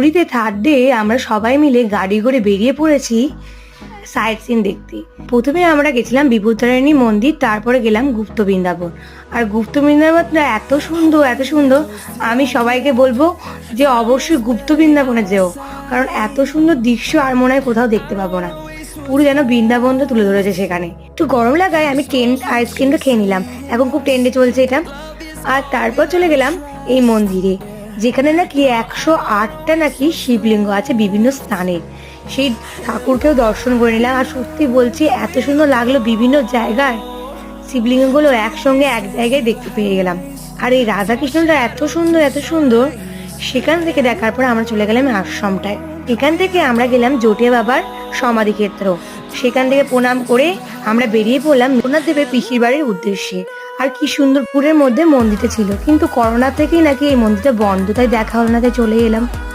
পুরীতে third day আমরা সবাই মিলে গাড়ি করে বেরিয়ে পড়েছি সাইট সিন দেখতে। প্রথমে আমরা গেছিলাম বিভূতারিণী মন্দির, তারপরে গেলাম গুপ্ত বৃন্দাবন। আর গুপ্ত বৃন্দাবনটা এত সুন্দর এত সুন্দর, আমি সবাইকে বলবো যে অবশ্যই গুপ্ত বৃন্দাবনে যেও, কারণ এত সুন্দর দৃশ্য আর মনে হয় কোথাও দেখতে পাবো না। পুরো যেন বৃন্দাবনটা তুলে ধরেছে সেখানে। একটু গরম লাগায় আমি আইসক্রিমটা খেয়ে নিলাম, এখন খুব ট্রেন্ডে চলছে এটা। আর তারপর চলে গেলাম এই মন্দিরে, যেখানে নাকি 108টা নাকি শিবলিঙ্গ আছে বিভিন্ন স্থানের। সেই ঠাকুরকেও দর্শন করে নিলাম। আর সত্যি বলছি এত সুন্দর লাগলো, বিভিন্ন জায়গায় শিবলিঙ্গগুলো একসঙ্গে এক জায়গায় দেখতে পেয়ে গেলাম। আর এই রাধাকৃষ্ণটা এত সুন্দর এত সুন্দর। সেখান থেকে দেখার পর আমরা চলে গেলাম আশ্রমটায়। এখান থেকে আমরা গেলাম জটিয়া বাবার সমাধি ক্ষেত্র। সেখান থেকে প্রণাম করে আমরা বেরিয়ে পড়লাম লোকনাথ দেবের পিসির বাড়ির উদ্দেশ্যে। আর কি সুন্দরপুরের মধ্যে মন্দিরটা ছিল, কিন্তু করোনা থেকেই নাকি এই মন্দিরটা বন্ধ, তাই দেখা হলো না, তাই চলে এলাম।